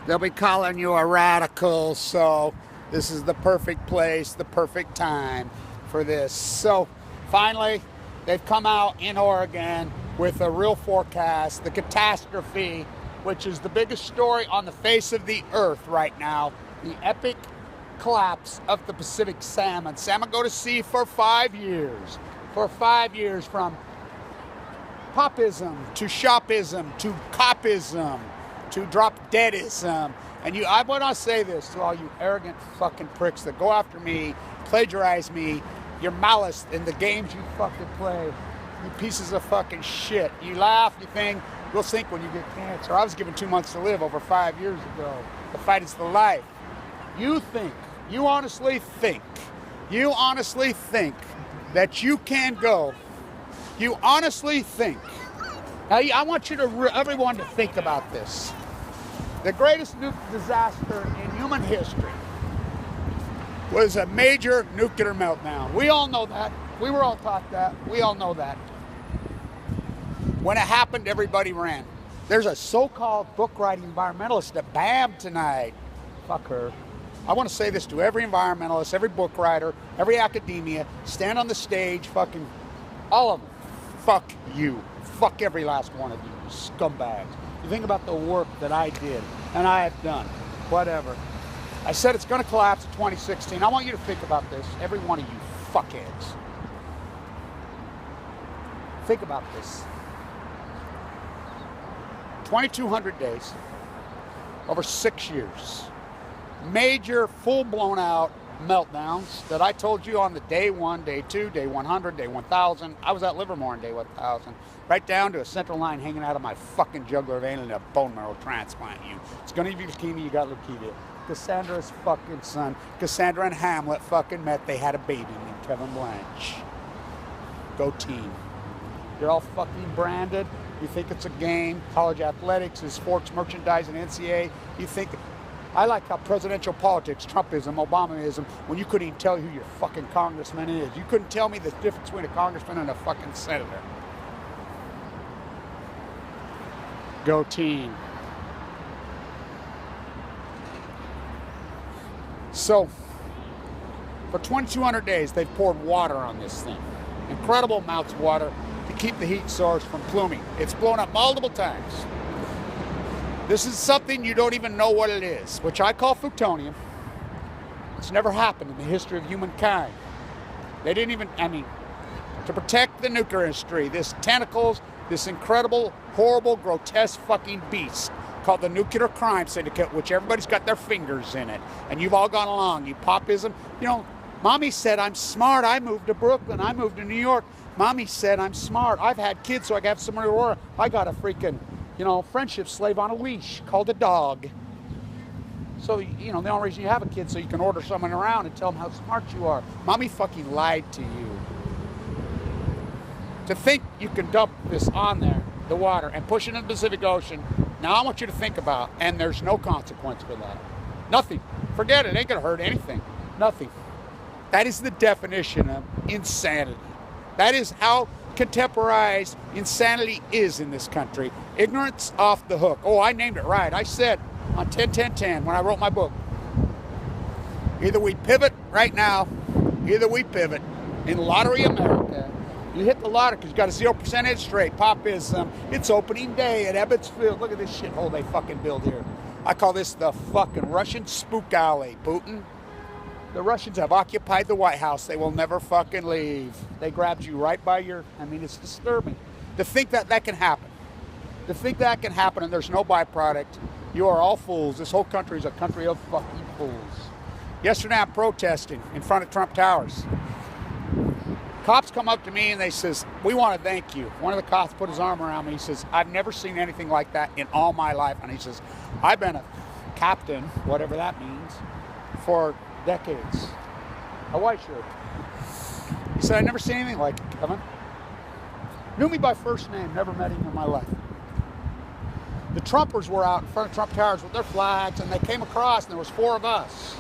They'll be calling you a radical, so this is the perfect place, the perfect time for this. So finally, they've come out in Oregon with a real forecast, the catastrophe, which is the biggest story on the face of the earth right now, the epic collapse of the Pacific salmon. Salmon go to sea for 5 years. For 5 years, from popism to shopism to copism to drop deadism. And I want to say this to all you arrogant fucking pricks that go after me, plagiarize me, your malice in the games you fucking play, you pieces of fucking shit. You laugh, you think, you'll sink when you get cancer. I was given 2 months to live over 5 years ago. The fight is the life. You honestly think that you can go. You honestly think. Now, I want you everyone to think about this. The greatest disaster in human history was a major nuclear meltdown. We all know that. We were all taught that. We all know that. When it happened, everybody ran. There's a so-called book-writing environmentalist at BAM tonight. Fuck her. I want to say this to every environmentalist, every book writer, every academia. Stand on the stage, fucking all of them. Fuck you. Fuck every last one of you, scumbags. You think about the work that I did, and I have done. Whatever. I said it's going to collapse in 2016. I want you to think about this, every one of you fuckheads. Think about this. 2,200 days, over 6 years. Major, full-blown out meltdowns that I told you on the day 1, day 2, day 100, day 1,000. I was at Livermore on day 1,000. Right down to a central line hanging out of my fucking jugular vein and a bone marrow transplant. It's going to give you leukemia, you got leukemia. Cassandra's fucking son. Cassandra and Hamlet fucking met. They had a baby named Kevin Blanch. Go team. You're all fucking branded. You think it's a game. College athletics is sports merchandise and NCAA. You think... I like how presidential politics, Trumpism, Obamaism, when you couldn't even tell who your fucking congressman is. You couldn't tell me the difference between a congressman and a fucking senator. Go team. So, for 2,200 days, they've poured water on this thing. Incredible amounts of water to keep the heat source from pluming. It's blown up multiple times. This is something you don't even know what it is, which I call plutonium. It's never happened in the history of humankind. They didn't even, to protect the nuclear industry, this tentacles, this incredible, horrible, grotesque fucking beast called the Nuclear Crime Syndicate, which everybody's got their fingers in it. And you've all gone along, you popism. Mommy said I'm smart. I moved to Brooklyn. I moved to New York. Mommy said I'm smart. I've had kids so I can have somewhere to work. I got a freaking... friendship slave on a leash called a dog. So, the only reason you have a kid so you can order someone around and tell them how smart you are. Mommy fucking lied to you. To think you can dump this on there, the water, and push it in the Pacific Ocean, now I want you to think about, and there's no consequence for that. Nothing. Forget it. It ain't going to hurt anything. Nothing. That is the definition of insanity. That is how contemporized insanity is in this country. Ignorance off the hook. Oh, I named it right. I said on 10-10-10 when I wrote my book, either we pivot right now, either we pivot in Lottery America. You hit the lottery because you got a 0% interest rate. Popism. It's opening day at Ebbets Field. Look at this shithole they fucking build here. I call this the fucking Russian spook alley, Putin. The Russians have occupied the White House. They will never fucking leave. They grabbed you right by your... it's disturbing. To think that can happen. To think that can happen and there's no byproduct. You are all fools. This whole country is a country of fucking fools. Yesterday I'm protesting in front of Trump Towers. Cops come up to me and they says, we want to thank you. One of the cops put his arm around me. He says, I've never seen anything like that in all my life. And he says, I've been a captain, whatever that means, for decades. A white shirt. He said, I've never seen anything like it, Kevin. Knew me by first name, never met him in my life. The Trumpers were out in front of Trump Towers with their flags, and they came across, and there was 4 of us.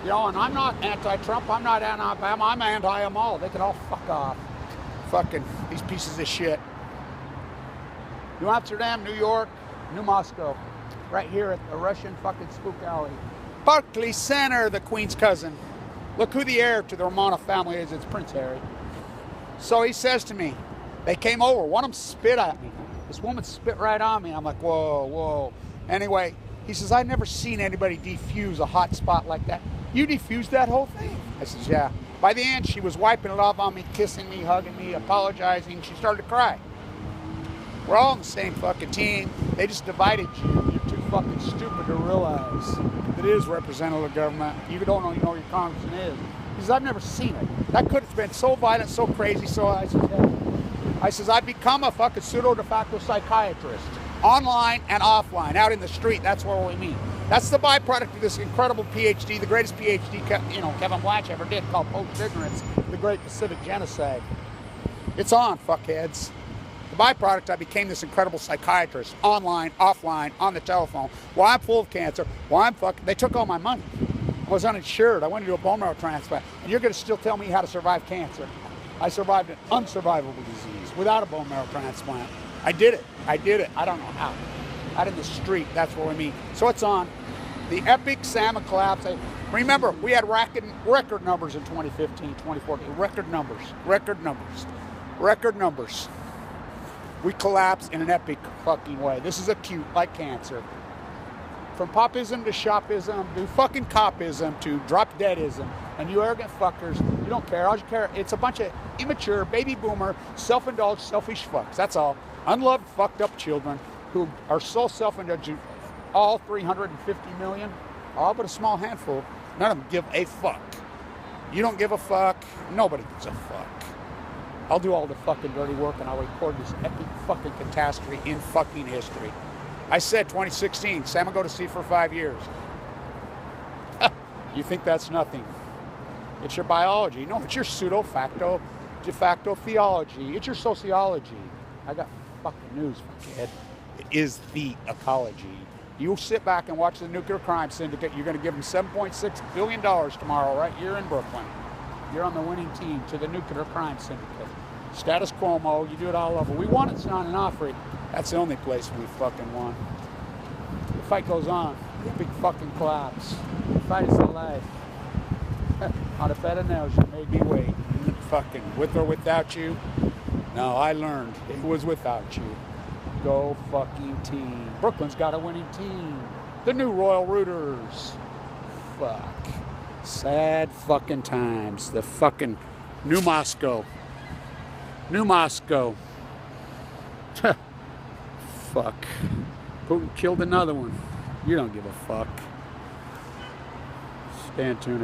And I'm not anti-Trump, I'm not anti-Obama, I'm anti-them all. They can all fuck off. Fucking these pieces of shit. New Amsterdam, New York, New Moscow. right here at the Russian fucking spook alley. Berkeley Center, the Queen's cousin. Look who the heir to the Romanov family is. It's Prince Harry. So he says to me, they came over. One of them spit at me. This woman spit right on me. I'm like, whoa, whoa. Anyway, he says, I've never seen anybody defuse a hot spot like that. You defused that whole thing? I says, yeah. By the end, she was wiping it off on me, kissing me, hugging me, apologizing. She started to cry. We're all on the same fucking team. They just divided you. You're too fucking stupid to realize that it is representative government. You don't know who your congressman is. He says, I've never seen it. That could have been so violent, so crazy. So I said, yeah. I've become a fucking pseudo de facto psychiatrist. Online and offline, out in the street. That's where we meet. That's the byproduct of this incredible PhD, the greatest PhD Kevin Blanch ever did, called Post-Ignorance, the Great Pacific Genocide. It's on, fuckheads. The byproduct, I became this incredible psychiatrist, online, offline, on the telephone. Well, I'm full of cancer. Well, I'm fucking. They took all my money. I was uninsured. I went to do a bone marrow transplant. And you're going to still tell me how to survive cancer. I survived an unsurvivable disease without a bone marrow transplant. I did it. I don't know how. Out in the street, that's where we meet. So it's on. The epic salmon collapse. Remember, we had record numbers in 2015, 2014. Record numbers. We collapsed in an epic fucking way. This is acute, like cancer. From popism to shopism to fucking copism to drop deadism. And you arrogant fuckers, you don't care. All you care, it's a bunch of immature, baby boomer, self-indulged, selfish fucks. That's all. Unloved, fucked up children who are so self-indulged. All 350 million, all but a small handful, none of them give a fuck. You don't give a fuck. Nobody gives a fuck. I'll do all the fucking dirty work and I'll record this epic fucking catastrophe in fucking history. I said 2016, salmon go to sea for 5 years. You think that's nothing? It's your biology. No, it's your pseudo-facto, de facto theology. It's your sociology. I got fucking news, kid. It is the ecology. You sit back and watch the nuclear crime syndicate. You're going to give them $7.6 billion tomorrow, right here in Brooklyn. You're on the winning team to the nuclear crime syndicate. Status quo, you do it all over. We won it on and off. That's the only place we fucking won. The fight goes on. Big fucking collapse. The fight is alive. On a bed of nails, you made me wait. Fucking with or without you? No, I learned. It was without you. Go fucking team. Brooklyn's got a winning team. The new Royal Rooters. Fuck. Sad fucking times. The fucking New Moscow. Fuck. Putin killed another one. You don't give a fuck. Stand tuned.